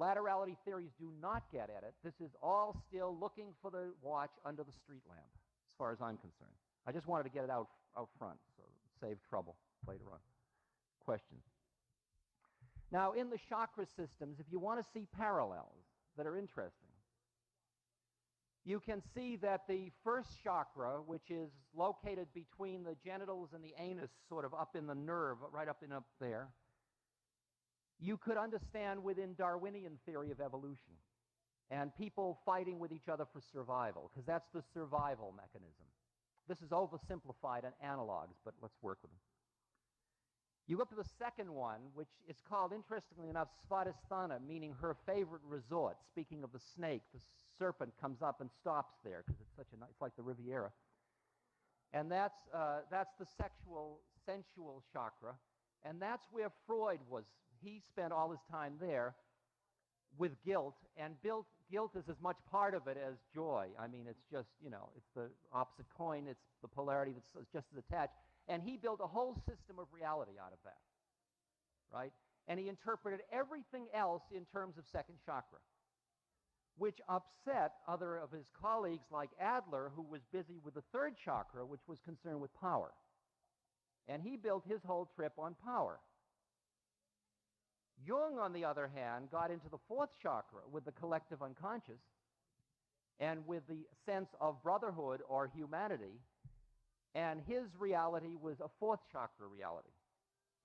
Laterality theories do not get at it. This is all still looking for the watch under the street lamp, as far as I'm concerned. I just wanted to get it out front, so save trouble later on. Questions? Now, in the chakra systems, if you want to see parallels that are interesting, you can see that the first chakra, which is located between the genitals and the anus, sort of up in the nerve, right up there, you could understand within Darwinian theory of evolution and people fighting with each other for survival, because that's the survival mechanism. This is oversimplified and analogs, but let's work with them. You go up to the second one, which is called, interestingly enough, Svadhisthana, meaning her favorite resort. Speaking of the snake, the serpent comes up and stops there because it's such a nice, it's like the Riviera. And that's the sexual, sensual chakra. And that's where Freud was. He spent all his time there with guilt, and guilt is as much part of it as joy. I mean, it's just, you know, it's the opposite coin. It's the polarity that's just as attached. And he built a whole system of reality out of that, right? And he interpreted everything else in terms of second chakra, which upset other of his colleagues like Adler, who was busy with the third chakra, which was concerned with power. And he built his whole trip on power. Jung, on the other hand, got into the fourth chakra with the collective unconscious and with the sense of brotherhood or humanity, and his reality was a fourth chakra reality.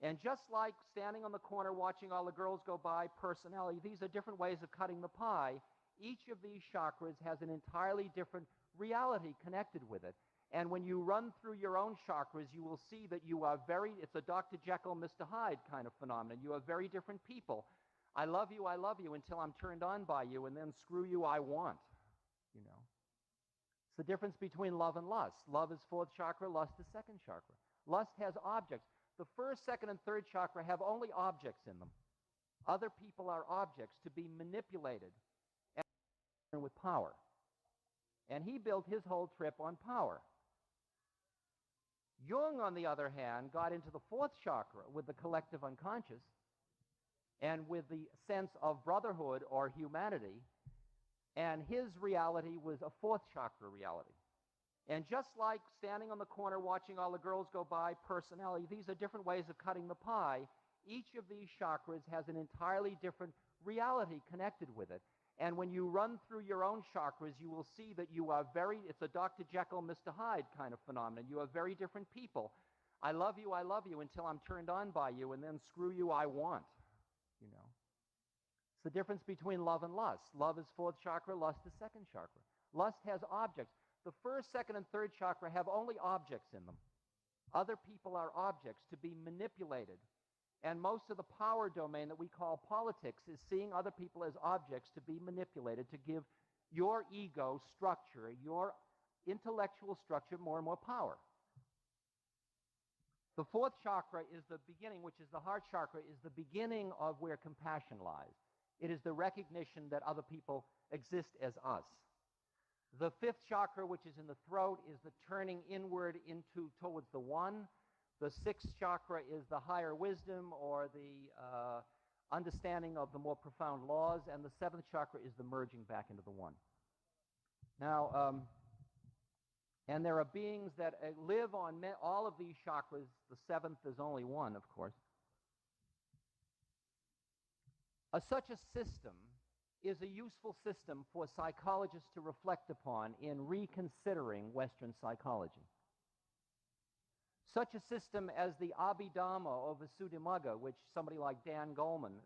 And just like standing on the corner watching all the girls go by, personality, these are different ways of cutting the pie. Each of these chakras has an entirely different reality connected with it. And when you run through your own chakras, you will see that you are it's a Dr. Jekyll, Mr. Hyde kind of phenomenon. You are very different people. I love you until I'm turned on by you, and then screw you, I want, you know. It's the difference between love and lust. Love is fourth chakra, lust is second chakra. Lust has objects. The first, second, and third chakra have only objects in them. Other people are objects to be manipulated and with power. And he built his whole trip on power. Jung, on the other hand, got into the fourth chakra with the collective unconscious and with the sense of brotherhood or humanity, and his reality was a fourth chakra reality. And just like standing on the corner watching all the girls go by, personality, these are different ways of cutting the pie. Each of these chakras has an entirely different reality connected with it. And when you run through your own chakras, you will see that you are it's a Dr. Jekyll, Mr. Hyde kind of phenomenon. You are very different people. I love you until I'm turned on by you, and then screw you, I want, you know. It's the difference between love and lust. Love is fourth chakra, lust is second chakra. Lust has objects. The first, second, and third chakra have only objects in them. Other people are objects to be manipulated. And most of the power domain that we call politics is seeing other people as objects to be manipulated, to give your ego structure, your intellectual structure, more and more power. The fourth chakra is the beginning, which is the heart chakra, is the beginning of where compassion lies. It is the recognition that other people exist as us. The fifth chakra, which is in the throat, is the turning inward towards the one. The sixth chakra is the higher wisdom, or the understanding of the more profound laws, and the seventh chakra is the merging back into the one. Now, and there are beings that live on all of these chakras. The seventh is only one, of course. Such a system is a useful system for psychologists to reflect upon in reconsidering Western psychology. Such a system as the Abhidhamma of Visuddhimagga, which somebody like Dan Goleman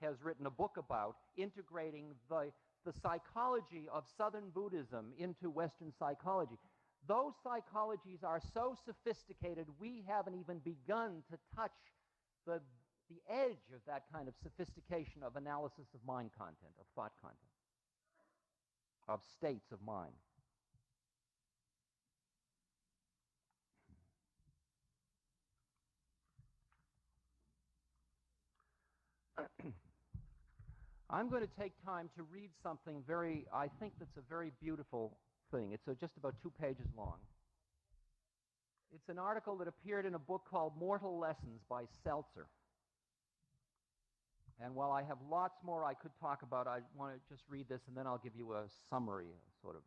has written a book about, integrating the psychology of Southern Buddhism into Western psychology. Those psychologies are so sophisticated we haven't even begun to touch the edge of that kind of sophistication of analysis of mind content, of thought content, of states of mind. I'm going to take time to read something I think that's a very beautiful thing. It's just about 2 pages long. It's an article that appeared in a book called Mortal Lessons by Seltzer. And while I have lots more I could talk about, I want to just read this, and then I'll give you a summary, sort of.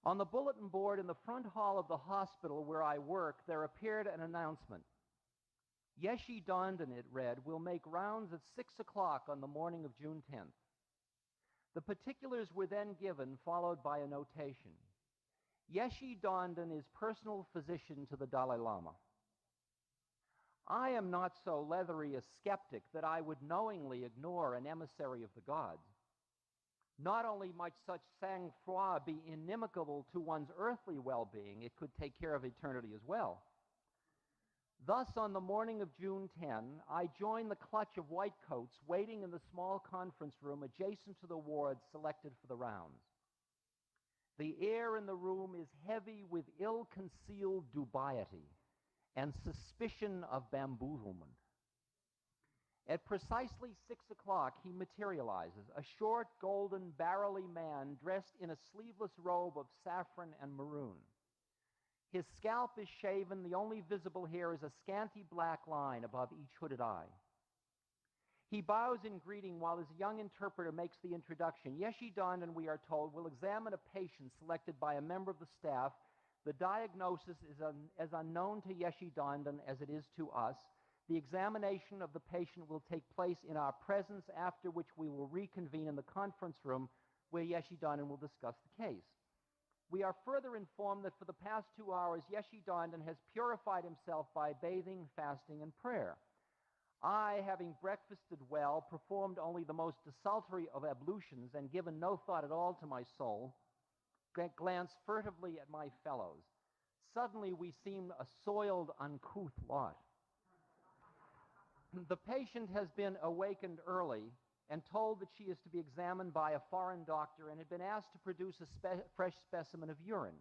On the bulletin board in the front hall of the hospital where I work, there appeared an announcement. Yeshi Dondon, it read, will make rounds at 6 o'clock on the morning of June 10th. The particulars were then given, followed by a notation. Yeshi Dondon is personal physician to the Dalai Lama. I am not so leathery a skeptic that I would knowingly ignore an emissary of the gods. Not only might such sang-froid be inimical to one's earthly well-being, it could take care of eternity as well. Thus, on the morning of June 10, I joined the clutch of whitecoats waiting in the small conference room adjacent to the wards selected for the rounds. The air in the room is heavy with ill-concealed dubiety and suspicion of bamboozlement. At precisely 6 o'clock, he materializes, a short, golden, barrel-y man dressed in a sleeveless robe of saffron and maroon. His scalp is shaven. The only visible hair is a scanty black line above each hooded eye. He bows in greeting while his young interpreter makes the introduction. Yeshi Dondon, we are told, will examine a patient selected by a member of the staff. The diagnosis is as unknown to Yeshi Dondon as it is to us. The examination of the patient will take place in our presence, after which we will reconvene in the conference room where Yeshi Dondon will discuss the case. We are further informed that for the past 2 hours, Yeshi Dondon has purified himself by bathing, fasting, and prayer. I, having breakfasted well, performed only the most desultory of ablutions, and given no thought at all to my soul, glanced furtively at my fellows. Suddenly we seemed a soiled, uncouth lot. The patient has been awakened early and told that she is to be examined by a foreign doctor and had been asked to produce a fresh specimen of urine.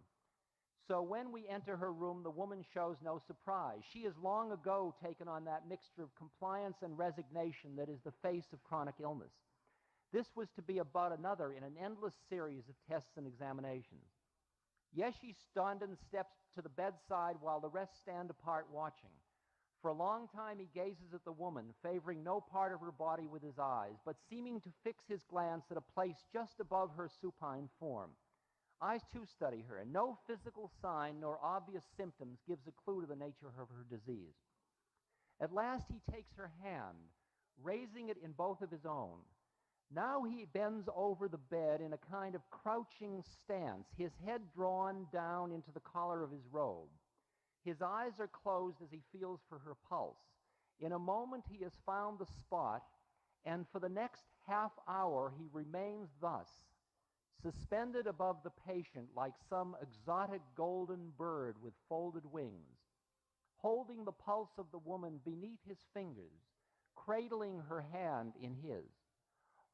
So when we enter her room, the woman shows no surprise. She has long ago taken on that mixture of compliance and resignation that is the face of chronic illness. This was to be but another in an endless series of tests and examinations. Yeshi Dondon steps to the bedside while the rest stand apart watching. For a long time he gazes at the woman, favoring no part of her body with his eyes, but seeming to fix his glance at a place just above her supine form. I too study her, and no physical sign nor obvious symptoms gives a clue to the nature of her disease. At last he takes her hand, raising it in both of his own. Now he bends over the bed in a kind of crouching stance, his head drawn down into the collar of his robe. His eyes are closed as he feels for her pulse. In a moment he has found the spot, and for the next half hour he remains thus, suspended above the patient like some exotic golden bird with folded wings, holding the pulse of the woman beneath his fingers, cradling her hand in his.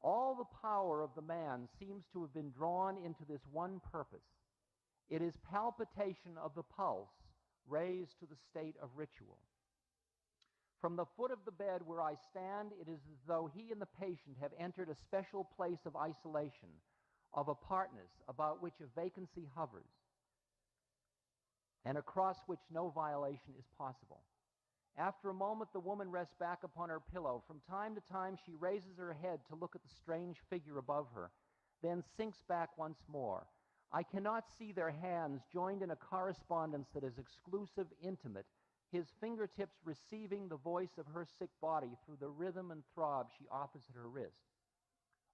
All the power of the man seems to have been drawn into this one purpose. It is palpitation of the pulse raised to the state of ritual. From the foot of the bed where I stand, it is as though he and the patient have entered a special place of isolation, of apartness, about which a vacancy hovers, and across which no violation is possible. After a moment, the woman rests back upon her pillow. From time to time, she raises her head to look at the strange figure above her, then sinks back once more. I cannot see their hands joined in a correspondence that is exclusive, intimate, his fingertips receiving the voice of her sick body through the rhythm and throb she offers at her wrist.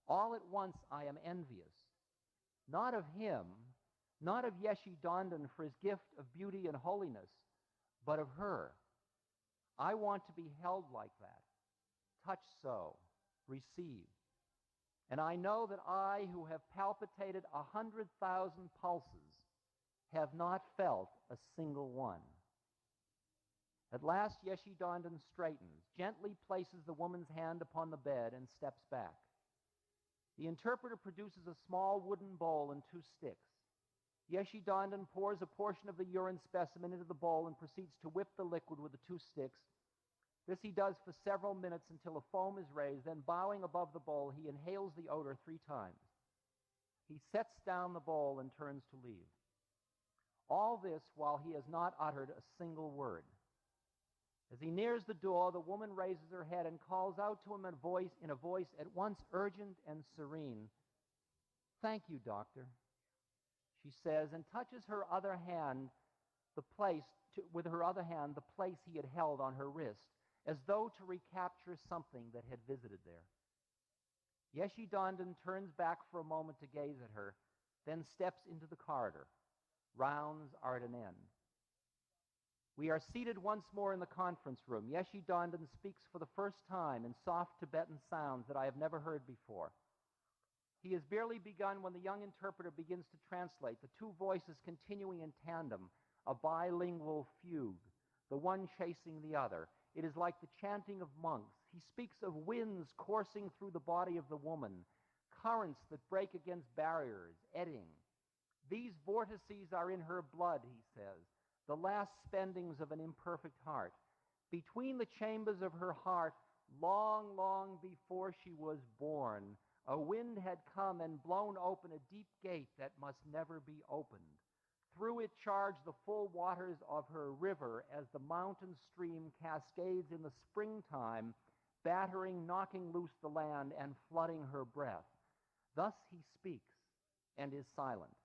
All at once I am envious, not of him, not of Yeshi Dondon for his gift of beauty and holiness, but of her. I want to be held like that, touched so, received. And I know that I, who have palpitated 100,000 pulses, have not felt a single one. At last, Yeshi Dondon straightens, gently places the woman's hand upon the bed, and steps back. The interpreter produces a small wooden bowl and 2 sticks. Yeshi Dondon pours a portion of the urine specimen into the bowl and proceeds to whip the liquid with the 2 sticks. This he does for several minutes until a foam is raised. Then, bowing above the bowl, he inhales the odor 3 times. He sets down the bowl and turns to leave. All this while he has not uttered a single word. As he nears the door, the woman raises her head and calls out to him in a voice at once urgent and serene. "Thank you, doctor," she says, and touches her other hand, with her other hand, the place he had held on her wrist, as though to recapture something that had visited there. Yeshidanden turns back for a moment to gaze at her, then steps into the corridor. Rounds are at an end. We are seated once more in the conference room. Yeshidanden speaks for the first time in soft Tibetan sounds that I have never heard before. He has barely begun when the young interpreter begins to translate, the two voices continuing in tandem, a bilingual fugue, the one chasing the other. It is like the chanting of monks. He speaks of winds coursing through the body of the woman, currents that break against barriers, eddying. These vortices are in her blood, he says, the last spendings of an imperfect heart. Between the chambers of her heart, long, long before she was born, a wind had come and blown open a deep gate that must never be opened. Through it charged the full waters of her river as the mountain stream cascades in the springtime, battering, knocking loose the land, and flooding her breath. Thus he speaks and is silent.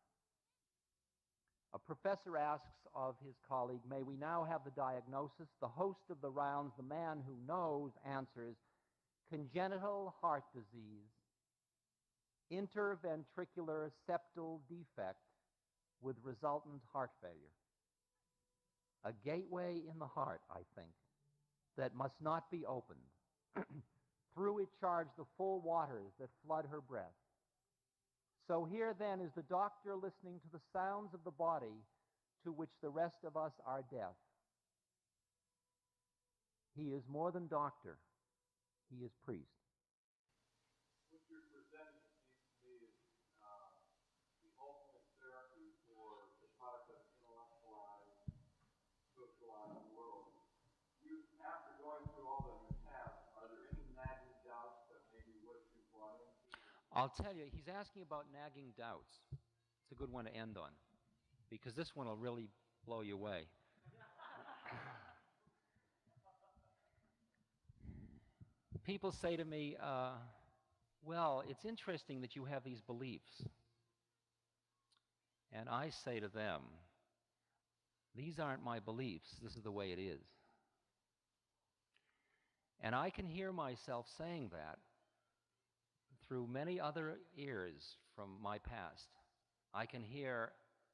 A professor asks of his colleague, "May we now have the diagnosis?" The host of the rounds, the man who knows, answers, "Congenital heart disease, interventricular septal defect with resultant heart failure." A gateway in the heart, I think, that must not be opened. Through it charge the full waters that flood her breath. So here then is the doctor listening to the sounds of the body to which the rest of us are deaf. He is more than doctor. He is priest. What you're presenting seems to me is the ultimate therapy for the product of intellectualized, socialized world. After going through all that you have, are there any nagging doubts that maybe what you brought into? I'll tell you, he's asking about nagging doubts. It's a good one to end on, because this one will really blow you away. People say to me, well, it's interesting that you have these beliefs. And I say to them, these aren't my beliefs. This is the way it is. And I can hear myself saying that through many other ears from my past. I can hear,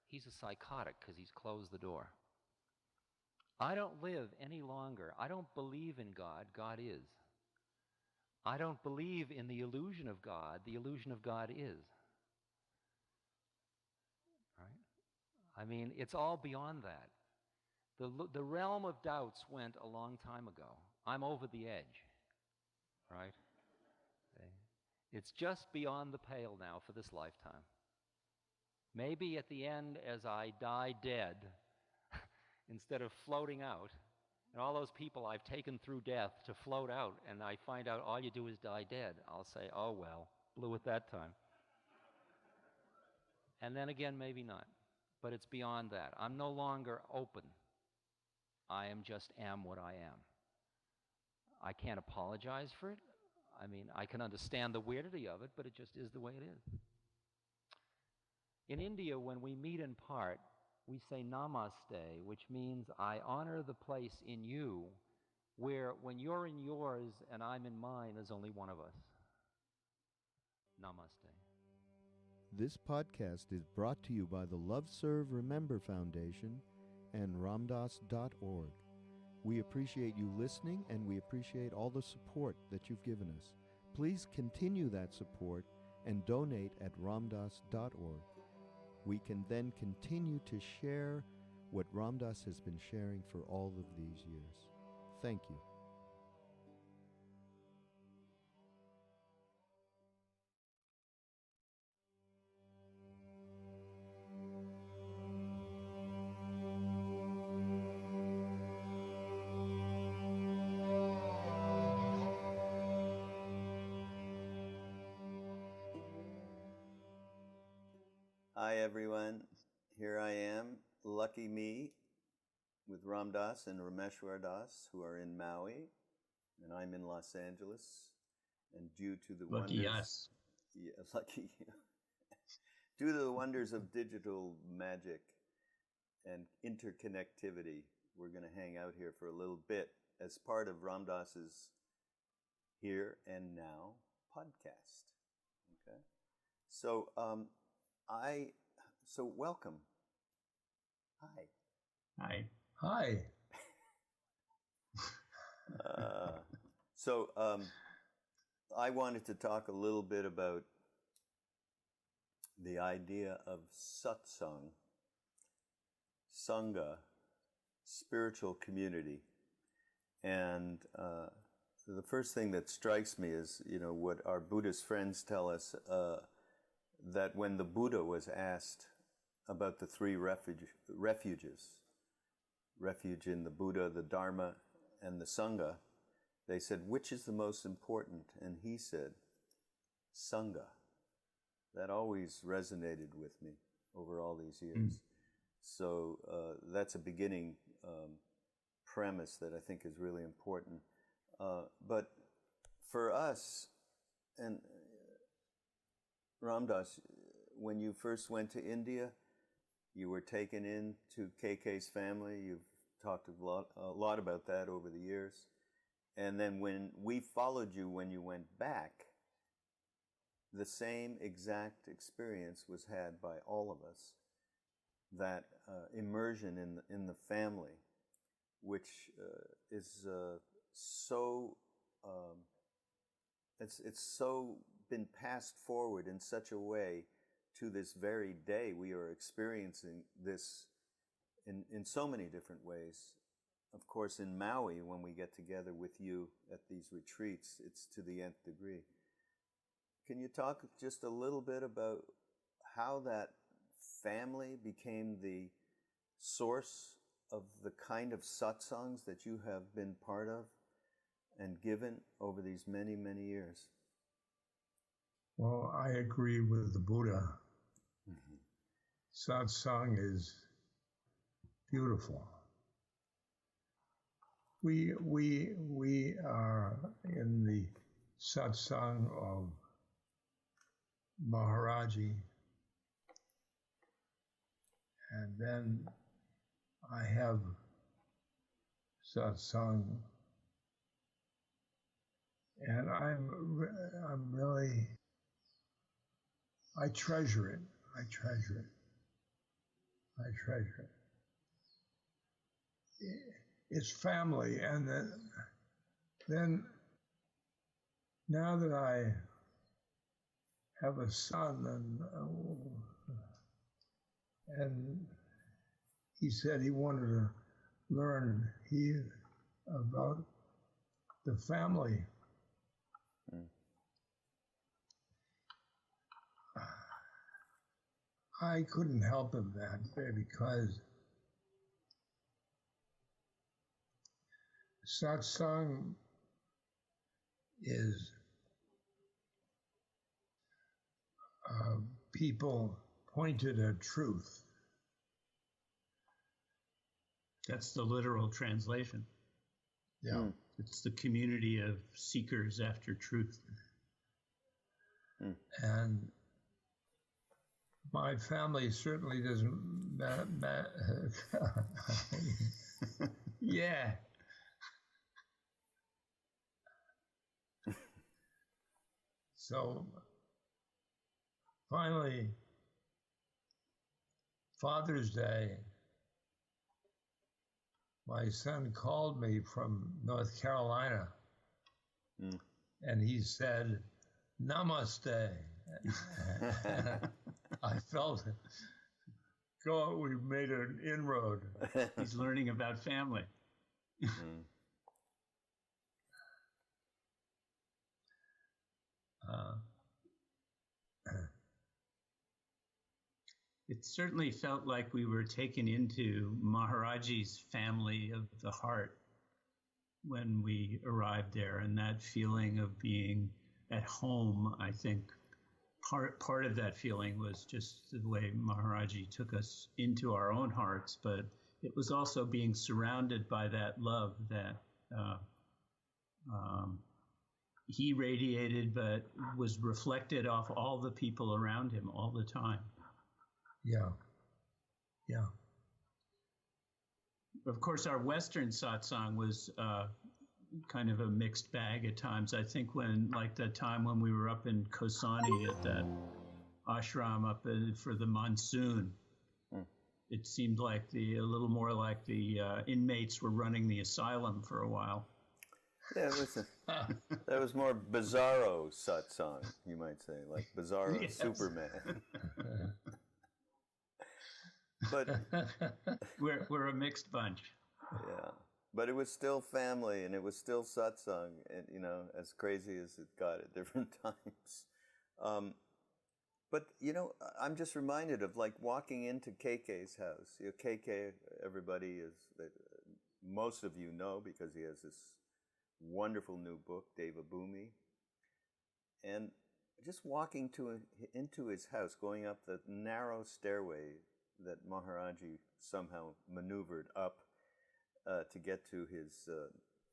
he's a psychotic because he's closed the door. I don't live any longer. I don't believe in God. God is. I don't believe in the illusion of God. The illusion of God is. Right? I mean, it's all beyond that. The realm of doubts went a long time ago. I'm over the edge. Right? Okay. It's just beyond the pale now for this lifetime. Maybe at the end, as I die dead, instead of floating out, and all those people I've taken through death to float out, and I find out all you do is die dead, I'll say, oh well, blew it that time. And then again, maybe not. But it's beyond that. I'm no longer open. I just am what I am. I can't apologize for it. I mean, I can understand the weirdity of it, but it just is the way it is. In India, when we meet in part, we say namaste, which means I honor the place in you where when you're in yours and I'm in mine, there's only one of us. Namaste. This podcast is brought to you by the Love Serve Remember Foundation and ramdas.org. We appreciate you listening, and we appreciate all the support that you've given us. Please continue that support and donate at ramdas.org. We can then continue to share what Ram Dass has been sharing for all of these years. Thank you. Hi everyone, here I am, lucky me, with Ram Das and Rameshwar Das, who are in Maui, and I'm in Los Angeles. And due to the Lucky wonders, us. yeah, lucky you. Due to the wonders of digital magic and interconnectivity, we're going to hang out here for a little bit as part of Ram Dass's Here and Now podcast. Okay, so so welcome. Hi. Hi. Hi. So I wanted to talk a little bit about the idea of satsang, sangha, spiritual community. And the first thing that strikes me is, what our Buddhist friends tell us, that when the Buddha was asked about the three refuges, refuge in the Buddha, the Dharma, and the Sangha, they said, which is the most important? And he said, Sangha. That always resonated with me over all these years. So that's a beginning premise that I think is really important. But for us, and Ram Dass, when you first went to India, you were taken into KK's family. You've talked a lot about that over the years. And then when we followed you when you went back, the same exact experience was had by all of us. That immersion in the family, which is so it's so been passed forward in such a way to this very day. We are experiencing this in so many different ways. Of course, in Maui, when we get together with you at these retreats, it's to the nth degree. Can you talk just a little bit about how that family became the source of the kind of satsangs that you have been part of and given over these many, many years? Well, I agree with the Buddha. Satsang is beautiful. We are in the satsang of Maharaji, and then I have satsang, and I'm really, I treasure it. I treasure it. I treasure it. It's family, and then now that I have a son, and he said he wanted to learn about the family. I couldn't help him that way because satsang is people pointed at truth. That's the literal translation. Yeah. It's the community of seekers after truth. And my family certainly doesn't yeah. So finally, Father's Day, my son called me from North Carolina, and he said, "Namaste." I felt it. God, we've made an inroad. He's learning about family. It certainly felt like we were taken into Maharaji's family of the heart when we arrived there, and that feeling of being at home, I think part of that feeling was just the way Maharaji took us into our own hearts, but it was also being surrounded by that love that he radiated, but was reflected off all the people around him all the time. Yeah. Yeah. Of course, our Western satsang was kind of a mixed bag at times. I think when, like the time when we were up in Kosani at that ashram up for the monsoon, it seemed like a little more like the inmates were running the asylum for a while. Yeah, that was more bizarro satsang, you might say, like bizarro Yes. Superman. But we're a mixed bunch. yeah, but it was still family, and it was still satsang, and as crazy as it got at different times. But I'm just reminded of like walking into KK's house. KK, everybody most of you know because he has this wonderful new book, Deva Bhumi, and just walking into his house, going up the narrow stairway that Maharaji somehow maneuvered up to get to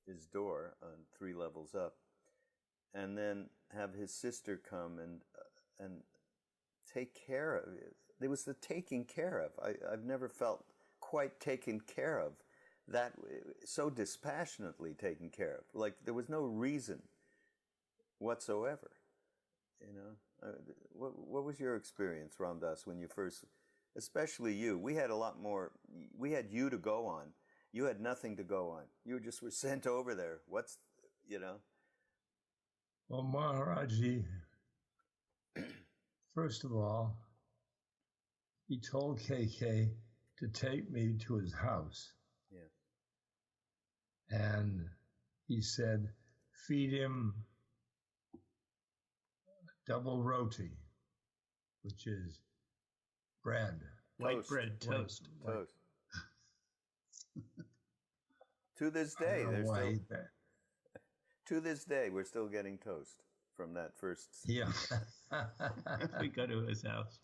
his door on 3 levels up, and then have his sister come and take care of it. There was the taking care of. I've never felt quite taken care of that so dispassionately taken care of. Like there was no reason whatsoever. What was your experience, Ram Dass, when you first, especially you? We had a lot more. We had you to go on. You had nothing to go on. You just were sent over there. Well, Maharaji, first of all, he told KK to take me to his house. Yeah. And he said, feed him double roti, which is bread. White bread toast. Toast. To this day, to this day, we're still getting toast from that first. Yeah. We go to his house.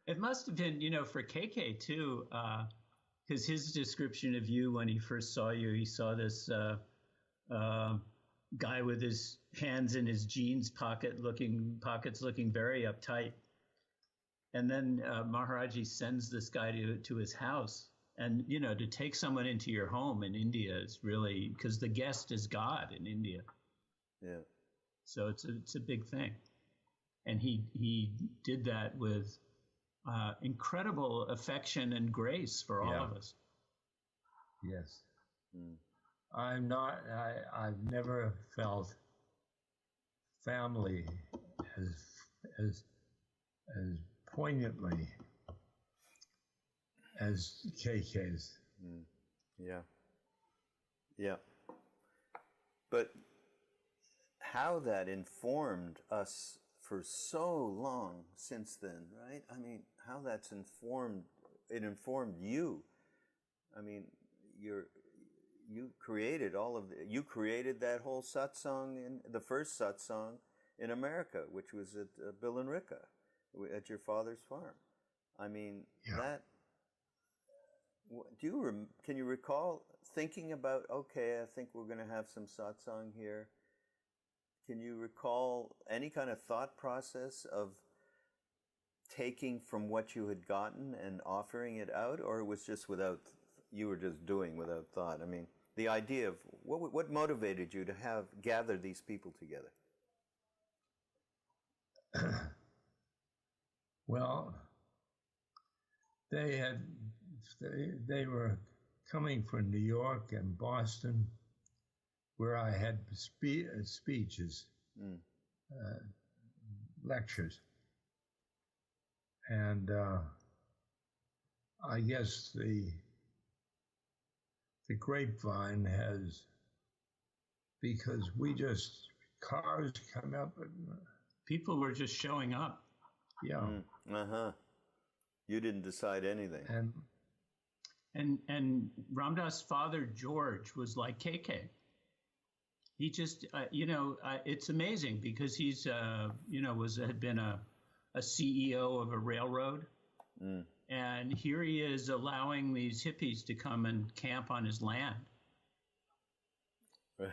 It must have been, for KK too, because his description of you when he first saw you, he saw this guy with his hands in his jeans pockets looking very uptight. And then Maharaji sends this guy to his house. And, to take someone into your home in India is really, because the guest is God in India. Yeah. So it's a big thing. And he did that with incredible affection and grace for all of us. Yes. I've never felt family as poignantly as KK's. Yeah. Yeah. But how that informed us for so long since then, right? I mean, how that's informed you. I mean, you created you created that whole satsang the first satsang in America, which was at Bill and Ricka, at your father's farm. I mean, that. Can you recall thinking about, okay, I think we're going to have some satsang here? Can you recall any kind of thought process of taking from what you had gotten and offering it out, or it was just you were just doing without thought? I mean, the idea of what motivated you to gather these people together? Well, they were coming from New York and Boston, where I had speeches, lectures. And I guess the grapevine has, because cars come up and people were just showing up. Yeah. You didn't decide anything. And Ram Dass' father, George, was like KK. He just, it's amazing because he's, had been a CEO of a railroad. And here he is allowing these hippies to come and camp on his land. Right.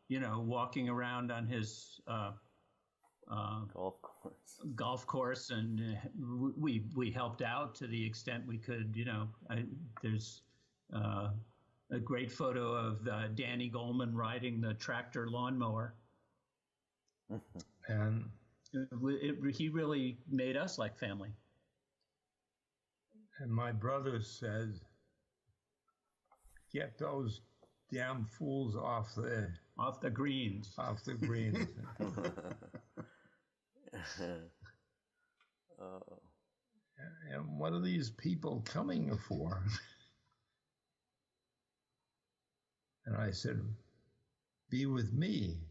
Walking around on his golf course, and we helped out to the extent we could. There's a great photo of Danny Goleman riding the tractor lawnmower, And he really made us like family. and my brother said, "Get those damn fools off the greens. Off the greens." And what are these people coming for? And I said, "Be with me."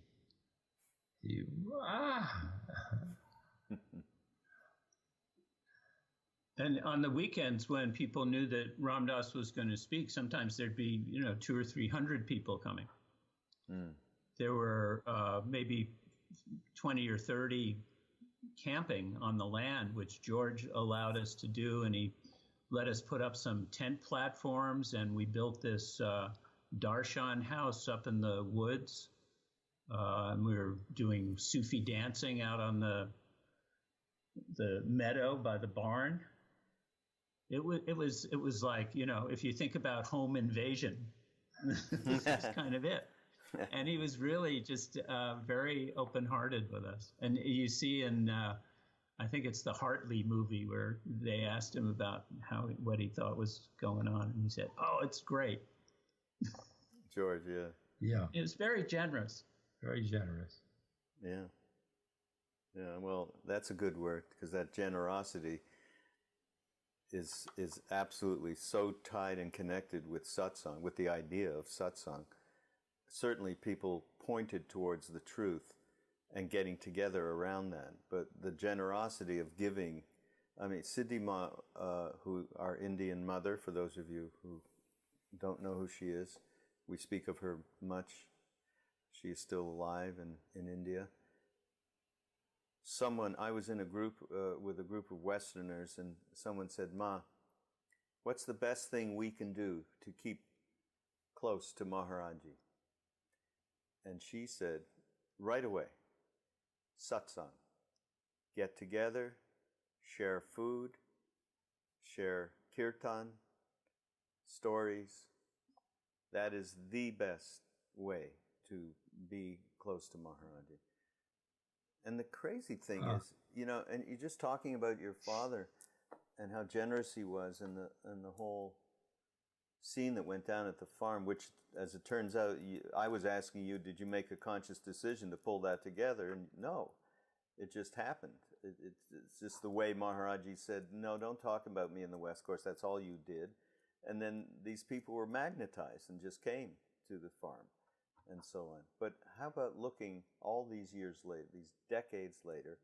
And on the weekends, when people knew that Ram Dass was going to speak, sometimes there'd be 200 or 300 people coming. There were maybe 20 or 30 camping on the land, which George allowed us to do, and he let us put up some tent platforms, and we built this darshan house up in the woods. And we were doing Sufi dancing out on the meadow by the barn. It was like, if you think about home invasion, this is kind of it. And he was really just very open-hearted with us. And you see in, I think it's the Hartley movie, where they asked him about what he thought was going on, and he said, "Oh, it's great." George, yeah. Yeah. It was very generous. Very generous. Yeah. Yeah, well, that's a good word, because that generosity is absolutely so tied and connected with satsang, with the idea of satsang. Certainly people pointed towards the truth and getting together around that, but the generosity of giving. I mean, Siddhi Ma, who our Indian mother, for those of you who don't know who she is, we speak of her much. She is still alive in India. I was in a group with a group of Westerners, and someone said, "Ma, what's the best thing we can do to keep close to Maharaji?" And she said, right away, satsang. Get together, share food, share kirtan, stories. That is the best way to be close to Maharaji. And the crazy thing is, and you're just talking about your father and how generous he was, and the whole scene that went down at the farm, which, as it turns out, I was asking you, did you make a conscious decision to pull that together? And no, it just happened. It's just the way Maharaji said, "No, don't talk about me in the West. Of course, that's all you did." And then these people were magnetized and just came to the farm and so on. But how about looking all these years later, these decades later?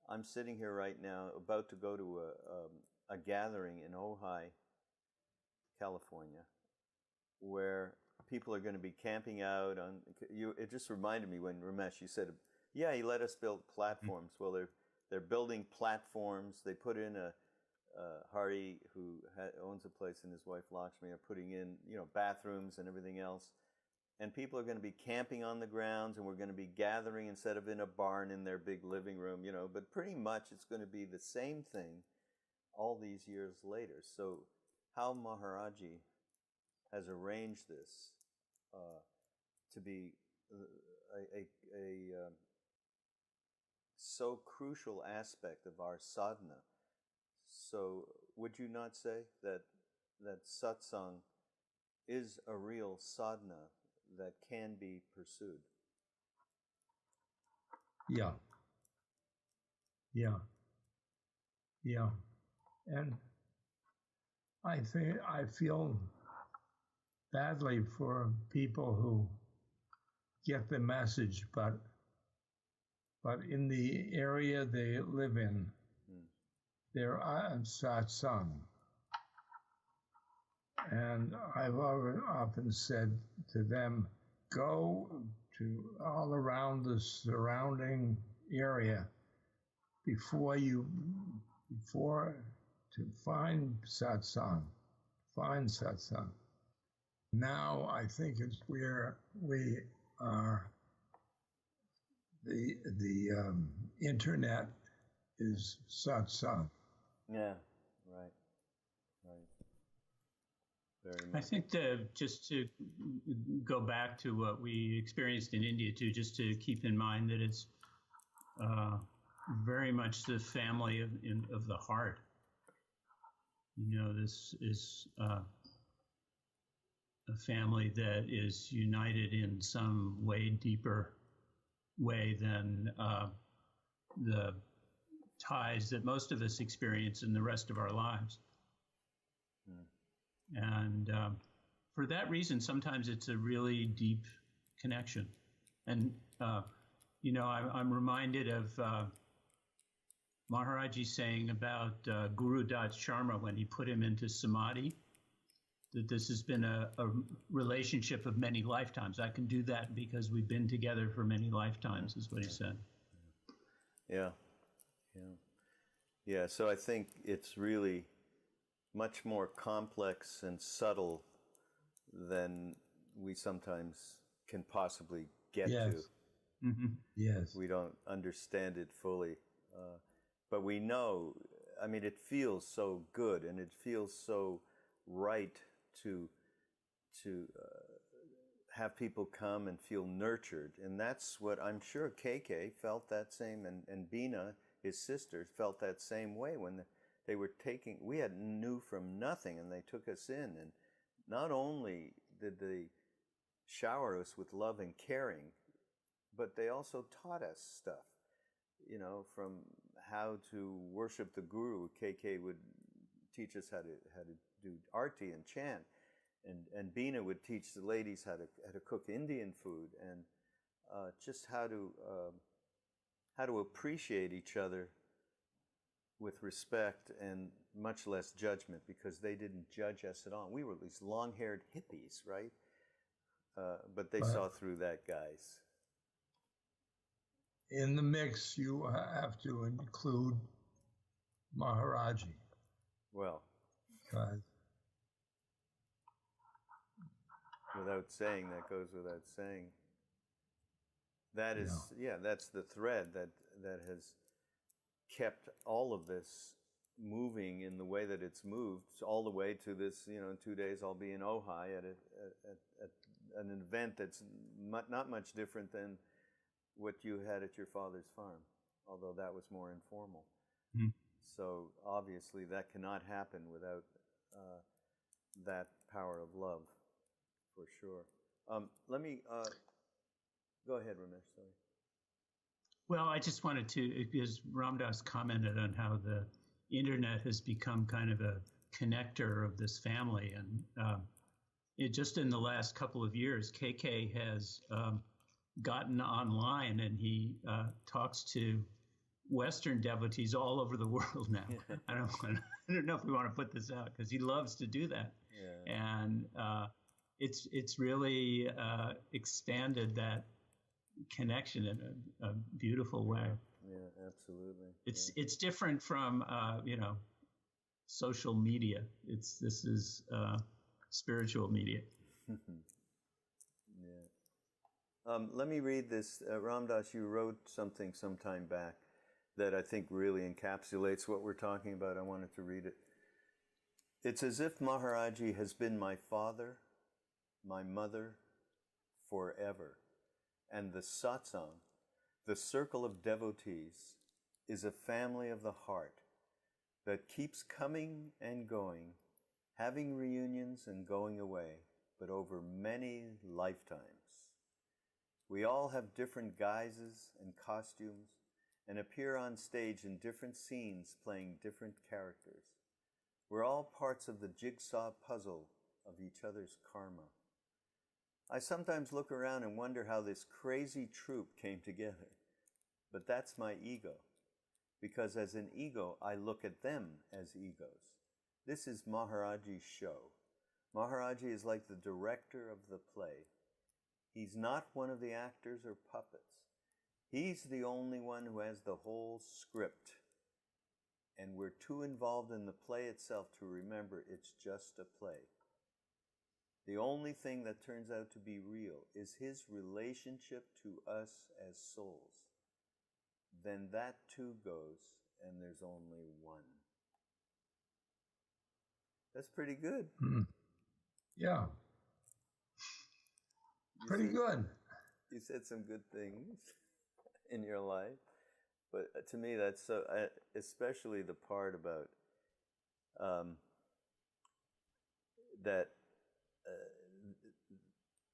I'm sitting here right now about to go to a gathering in Ojai, California, where people are going to be camping out on. It just reminded me when Ramesh, you said, "Yeah, he let us build platforms." Well, they're building platforms. They put in Hari, who owns a place, and his wife Lakshmi are putting in bathrooms and everything else. And people are going to be camping on the grounds, and we're going to be gathering instead of in a barn in their big living room, But pretty much it's going to be the same thing all these years later. So how Maharaji has arranged this to be a so crucial aspect of our sadhana. So would you not say that satsang is a real sadhana that can be pursued? Yeah. And I feel badly for people who get the message, but in the area they live in, there are satsang. And I've often said to them, go to all around the surrounding area before to find satsang, Now I think it's where we are. The internet is satsang. Yeah, right. Very much. I think just to go back to what we experienced in India too, just to keep in mind that it's very much the family of the heart. This is a family that is united in some way deeper way than the ties that most of us experience in the rest of our lives. And for that reason, sometimes it's a really deep connection. And, I'm reminded of Maharaji saying about Guru Dat Sharma when he put him into samadhi, that this has been a relationship of many lifetimes. I can do that because we've been together for many lifetimes, is what he said. Yeah. So I think it's really much more complex and subtle than we sometimes can possibly get to. Mm-hmm. Yes. We don't understand it fully. But we know, it feels so good and it feels so right to have people come and feel nurtured. And that's what I'm sure KK felt that same, and Bina, his sister, felt that same way when they were we knew from nothing and they took us in. And not only did they shower us with love and caring, but they also taught us stuff, from how to worship the Guru. KK would teach us how to do arti and chant, and Bina would teach the ladies how to cook Indian food, and just how to appreciate each other with respect and much less judgment, because they didn't judge us at all. We were these long-haired hippies, right? But they saw through that, guys. In the mix, you have to include Maharaji. Well, Because without saying, that goes without saying. That is, that's the thread that has kept all of this moving in the way that it's moved, all the way to this, in 2 days I'll be in Ojai at an event that's not much different than what you had at your father's farm, although that was more informal. Mm. So obviously that cannot happen without that power of love, for sure. Let me, go ahead, Ramesh, sorry. Well, I just wanted to, because Ramdas commented on how the internet has become kind of a connector of this family. And just in the last couple of years, KK has gotten online and he talks to Western devotees all over the world now. I don't know if we want to put this out because he loves to do that. Yeah. And it's really expanded that connection in a beautiful way. Yeah, absolutely. It's different from social media. This is spiritual media. Let me read this. Ramdas, you wrote something some time back that I think really encapsulates what we're talking about. I wanted to read it. It's as if Maharaji has been my father, my mother, forever. And the satsang, the circle of devotees, is a family of the heart that keeps coming and going, having reunions and going away, but over many lifetimes. We all have different guises and costumes and appear on stage in different scenes playing different characters. We're all parts of the jigsaw puzzle of each other's karma. I sometimes look around and wonder how this crazy troupe came together. But that's my ego, because as an ego, I look at them as egos. This is Maharaji's show. Maharaji is like the director of the play. He's not one of the actors or puppets. He's the only one who has the whole script. And we're too involved in the play itself to remember it's just a play. The only thing that turns out to be real is his relationship to us as souls. Then that too goes, and there's only one. That's pretty good. Yeah. Pretty good. You said some good things in your life. But to me, that's so, especially the part about that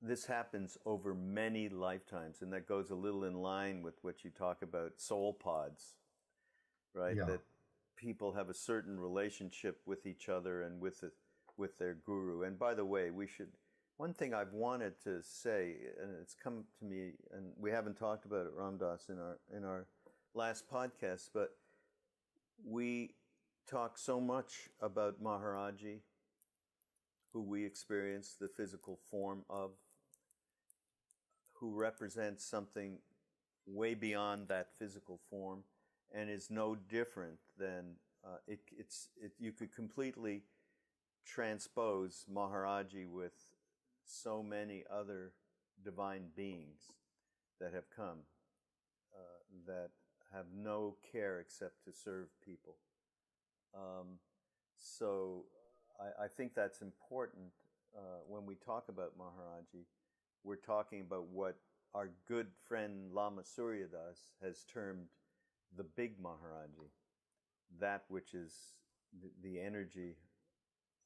this happens over many lifetimes, and that goes a little in line with what you talk about soul pods, right? Yeah. That people have a certain relationship with each other and with their guru. And by the way, one thing I've wanted to say, and it's come to me, and we haven't talked about it, Ram Dass, in our last podcast, but we talk so much about Maharaji, who we experience the physical form of, who represents something way beyond that physical form and is no different than, you could completely transpose Maharaji with so many other divine beings that have come, that have no care except to serve people. So I think that's important. When we talk about Maharaji, we're talking about what our good friend Lama Suryadas has termed the big Maharaji, that which is the energy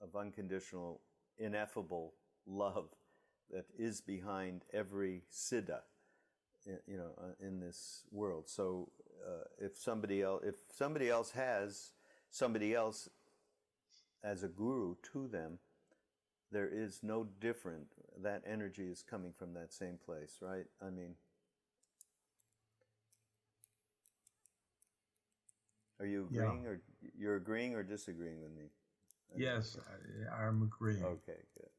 of unconditional, ineffable love that is behind every siddha, in this world. So if somebody else has somebody else as a guru to them, there is no different. That energy is coming from that same place, right? I mean, are you agreeing, or you're agreeing or disagreeing with me? Yes, I'm agreeing. Okay, good.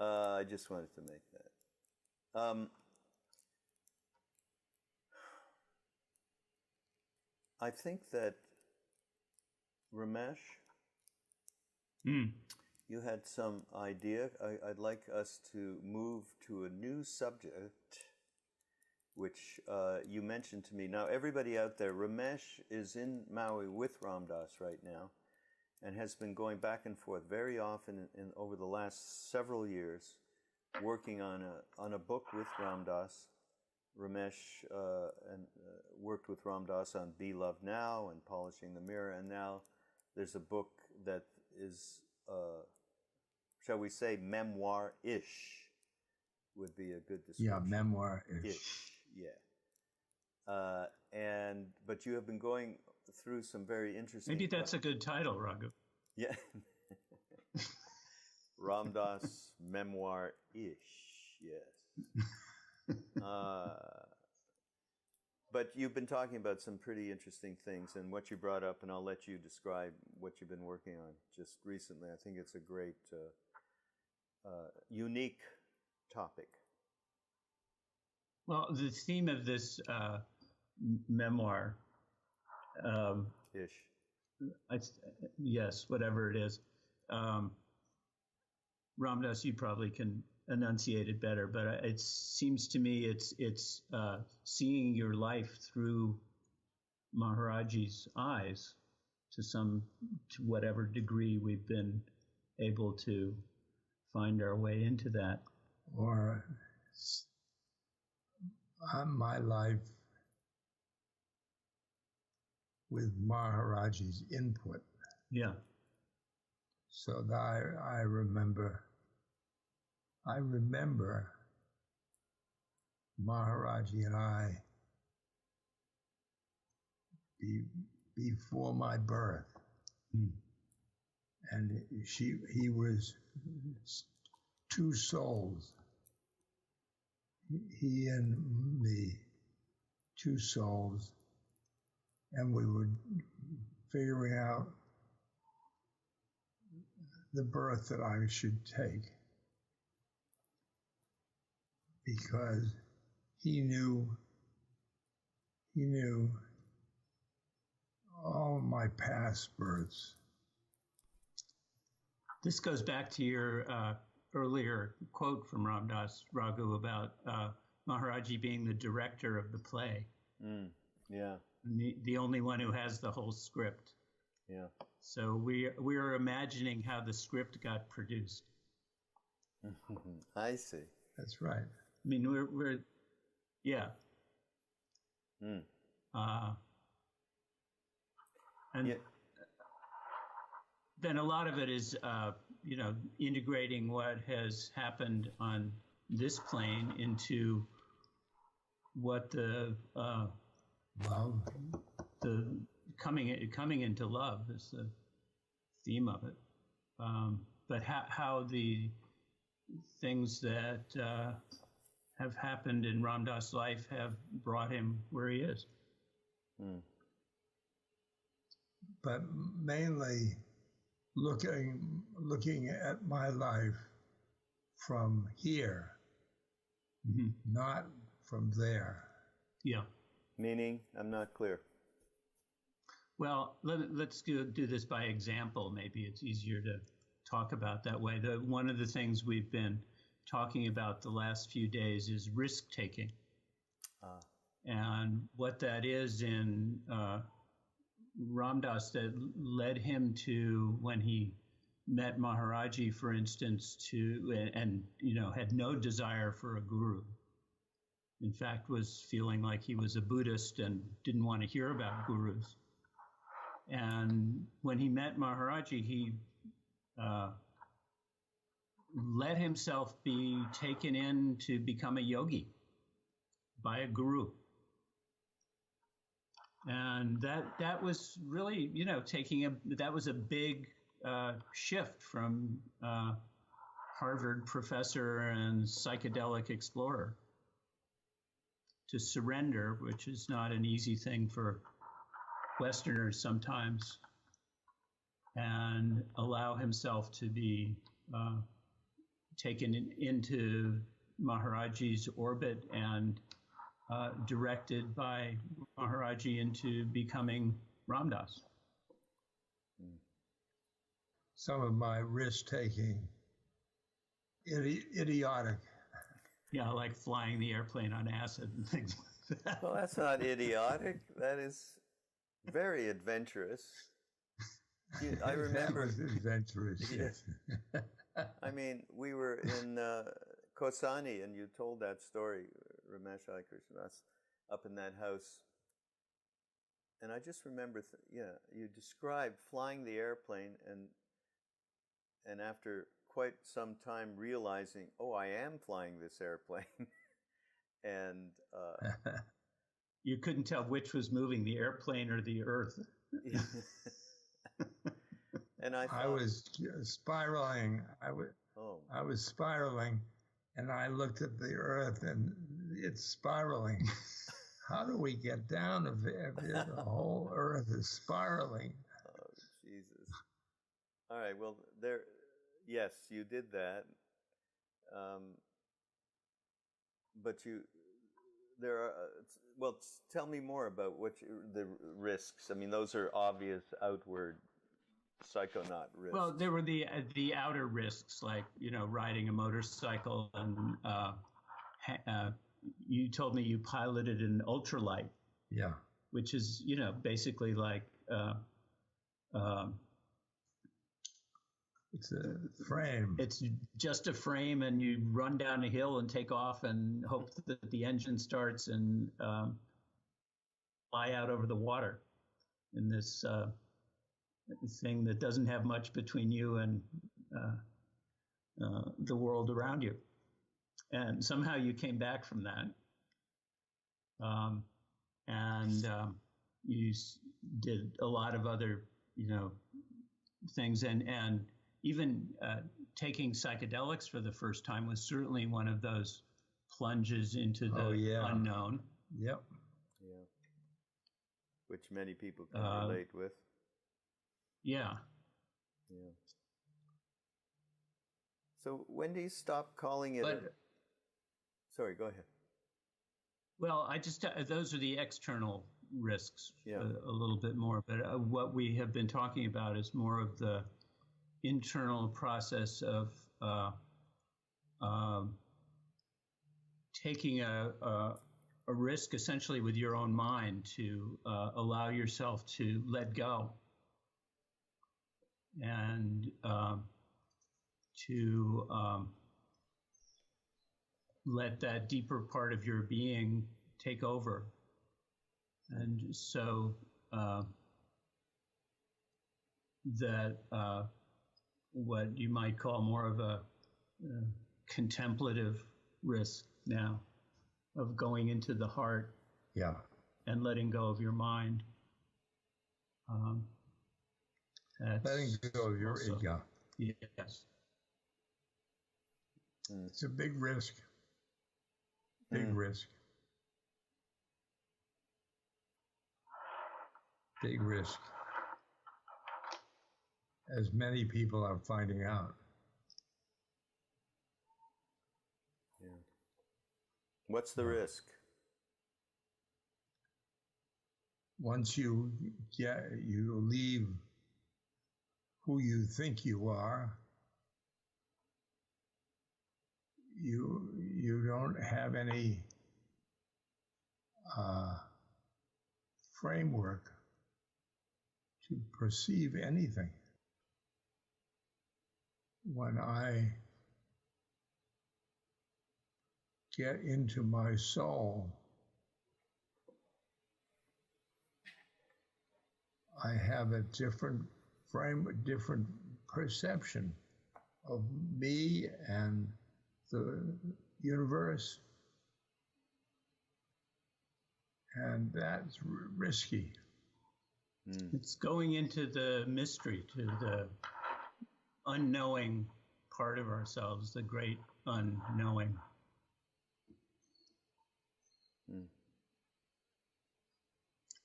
I just wanted to make that. I think that, Ramesh, you had some idea. I'd like us to move to a new subject, which you mentioned to me. Now, everybody out there, Ramesh is in Maui with Ram Dass right now, and has been going back and forth very often over the last several years, working on a book with Ram Dass. Ramesh worked with Ram Dass on Be Love Now and Polishing the Mirror, and now there's a book that is, shall we say, memoir-ish would be a good description. Yeah, memoir-ish. Yeah. But you have been going through some very interesting... Maybe that's a good title, Raghu. Yeah. Ram Dass memoir-ish, yes. But you've been talking about some pretty interesting things, and what you brought up, and I'll let you describe what you've been working on just recently. I think it's a great, unique topic. Well, the theme of this memoir, ish. Yes, whatever it is. Ram Dass, you probably can enunciate it better, but it seems to me it's seeing your life through Maharaji's eyes to whatever degree we've been able to find our way into that. Or my life with Maharaji's input. Yeah. So that I remember Maharaji and I before my birth. And he was two souls. He and me, two souls. And we were figuring out the birth that I should take, because he knew all my past births. This goes back to your earlier quote from Ramdas Raghu about Maharaji being the director of the play. Yeah. The only one who has the whole script. Yeah. So we are imagining how the script got produced. I see. That's right. I mean, we're yeah. And Yeah. then a lot of it is, integrating what has happened on this plane into what the Love. the coming into love is the theme of it. But how the things that have happened in Ramdas' life have brought him where he is. But mainly looking at my life from here, not from there. Yeah. Meaning, I'm not clear. Well, let's do this by example. Maybe it's easier to talk about that way. One of the things we've been talking about the last few days is risk taking. And what that is in Ramdas that led him to, when he met Maharaji, for instance, and had no desire for a guru. In fact, was feeling like he was a Buddhist and didn't want to hear about gurus. And when he met Maharaji, he let himself be taken in to become a yogi by a guru. And that was really, that was a big shift from Harvard professor and psychedelic explorer to surrender, which is not an easy thing for Westerners sometimes, and allow himself to be taken into Maharaji's orbit and directed by Maharaji into becoming Ramdas. Some of my risk-taking, idiotic. Yeah, like flying the airplane on acid and things like that. Well, that's not idiotic. That is very adventurous. I remember. That was adventurous. Yes. I mean, we were in Kosani, and you told that story, Ramesh Krishnas, up in that house. And I just remember, you described flying the airplane, and after quite some time realizing, oh, I am flying this airplane. And you couldn't tell which was moving, the airplane or the earth. And I was spiraling. I was spiraling, and I looked at the earth, and it's spiraling. How do we get down if the whole earth is spiraling? Oh, Jesus. All right, well, yes, you did that. But tell me more about the risks. I mean, those are obvious outward psychonaut risks. Well, there were the outer risks, like, riding a motorcycle, and you told me you piloted an ultralight. Yeah. Which is, basically like it's a frame. It's just a frame, and you run down a hill and take off and hope that the engine starts and fly out over the water in this thing that doesn't have much between you and the world around you. And somehow you came back from that. And you did a lot of other, things. And even taking psychedelics for the first time was certainly one of those plunges into the unknown. Yep. Yeah. Which many people can relate with. Yeah. Yeah. So when do you stop calling it? Sorry, go ahead. Well, those are the external risks Yeah. a little bit more. But what we have been talking about is more of the internal process of taking a risk essentially with your own mind to allow yourself to let go and to let that deeper part of your being take over. And so that what you might call more of a contemplative risk now of going into the heart, Yeah. and letting go of your mind. Letting go of your also, ego. Yes. It's a big risk. Big risk. Big risk. As many people are finding out. Yeah. What's the risk? Once you leave who you think you are, you don't have any framework to perceive anything. When I get into my soul, I have a different different perception of me and the universe. And that's risky. It's going into the mystery, to the unknowing part of ourselves, the great unknowing.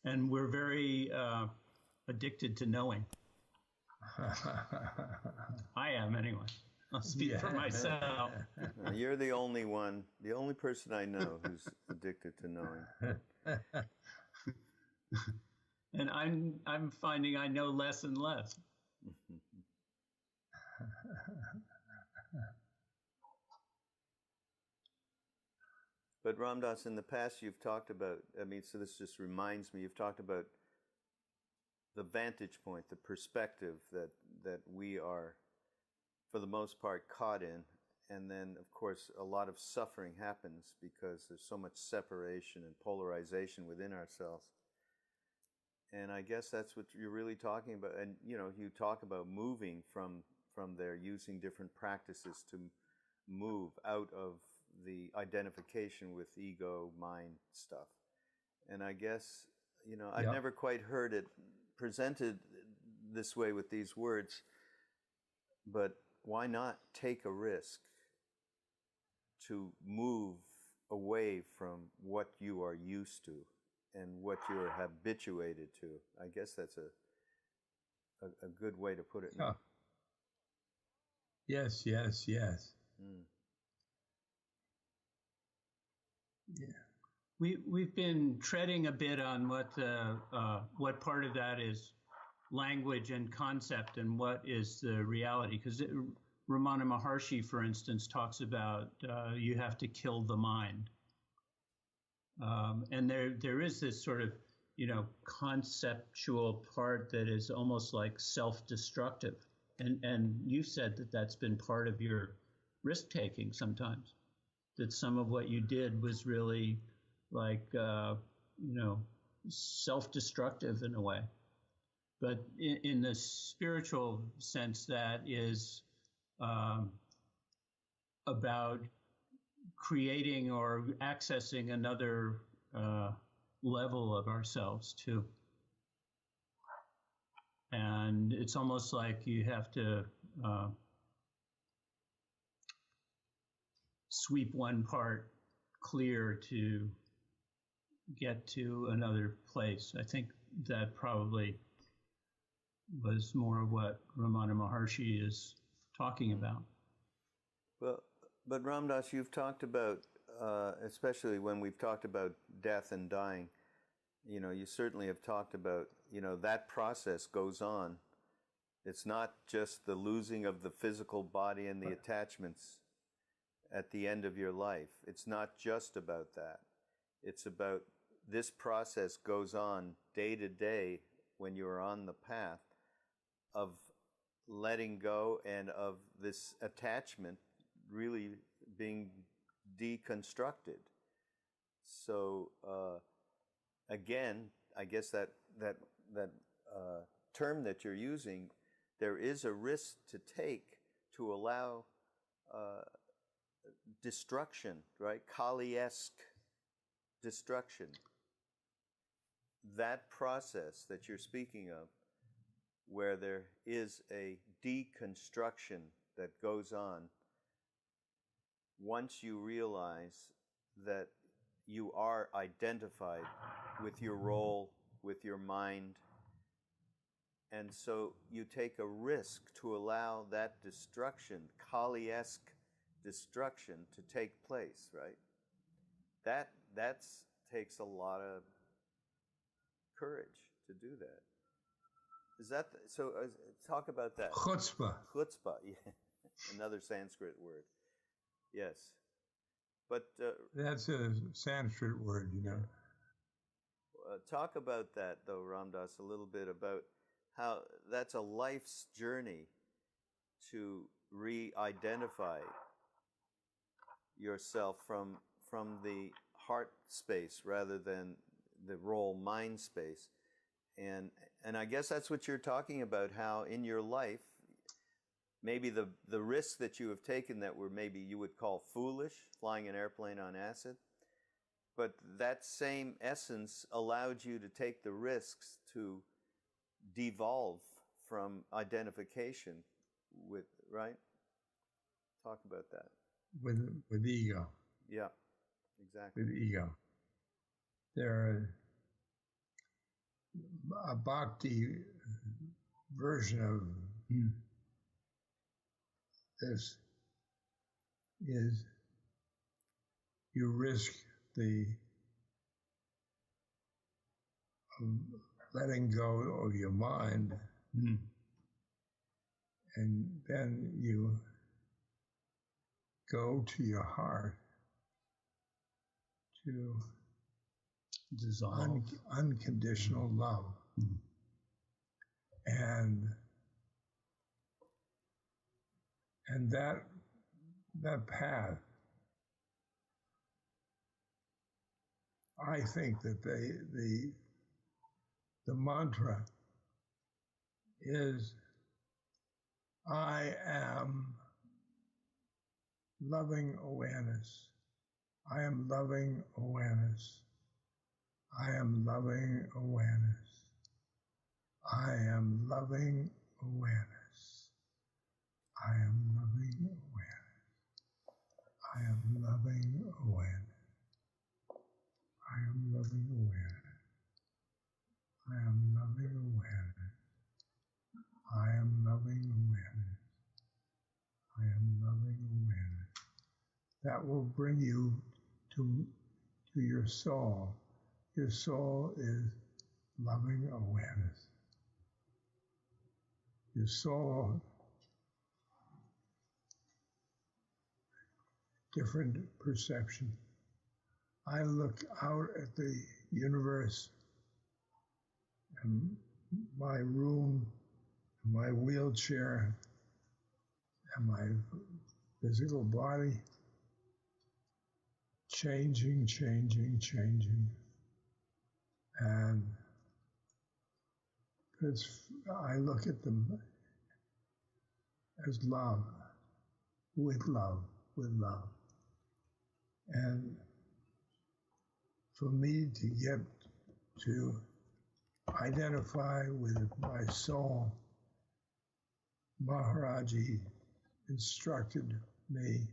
And we're very addicted to knowing. I am, anyway. I'll speak for myself. You're the only one, the only person I know who's addicted to knowing. And I'm finding I know less and less. But Ram Dass, in the past you've talked about, so this just reminds me, you've talked about the vantage point, the perspective that we are, for the most part, caught in. And then, of course, a lot of suffering happens because there's so much separation and polarization within ourselves. And I guess that's what you're really talking about. And, you talk about moving from there, using different practices to move out of the identification with ego, mind stuff. And I guess, I've never quite heard it presented this way with these words, but why not take a risk to move away from what you are used to and what you're habituated to? I guess that's a good way to put it. Yeah. Yes. Yeah. We've been treading a bit on what part of that is language and concept and what is the reality. Because Ramana Maharshi, for instance, talks about you have to kill the mind. And there is this sort of, conceptual part that is almost like self-destructive. And you said that that's been part of your risk-taking sometimes, that some of what you did was really like, self-destructive in a way. But in the spiritual sense, that is about creating or accessing another level of ourselves too. And it's almost like you have to sweep one part clear to get to another place. I think that probably was more of what Ramana Maharshi is talking about. Well, but Ram Dass, you've talked about, especially when we've talked about death and dying, you certainly have talked about, that process goes on. It's not just the losing of the physical body and the attachments at the end of your life. It's not just about that. It's about this process goes on day to day when you're on the path of letting go and of this attachment really being deconstructed. So again, I guess that term that you're using, there is a risk to take to allow destruction, right? Kali-esque destruction. That process that you're speaking of, where there is a deconstruction that goes on, once you realize that you are identified with your role, with your mind, and so you take a risk to allow that destruction, Kali-esque destruction, to take place, right? That takes a lot of courage to do that. Is that so? Talk about that. Chutzpah. Chutzpah, yeah. Another Sanskrit word. Yes, but that's a Sanskrit word, Talk about that, though, Ramdas, a little bit about how that's a life's journey to re-identify yourself from the heart space rather than the role mind space. And I guess that's what you're talking about, how in your life, maybe the risks that you have taken that were maybe you would call foolish, flying an airplane on acid, but that same essence allowed you to take the risks to devolve from identification with, right? Talk about that. With ego. Yeah, exactly. With ego. There are a bhakti version of this is you risk the letting go of your mind, and then you go to your heart to dissolve unconditional love. And that path, I think that the mantra is, I am loving awareness. I am loving awareness. I am loving awareness. I am loving awareness. I am loving awareness. I am loving awareness. I am loving awareness. I am loving awareness. I am loving awareness. I am loving awareness. That will bring you to your soul. Your soul is loving awareness. Your soul, different perception. I look out at the universe and my room, my wheelchair, and my physical body changing. And I look at them as love, with love. And for me to get to identify with my soul, Maharaji instructed me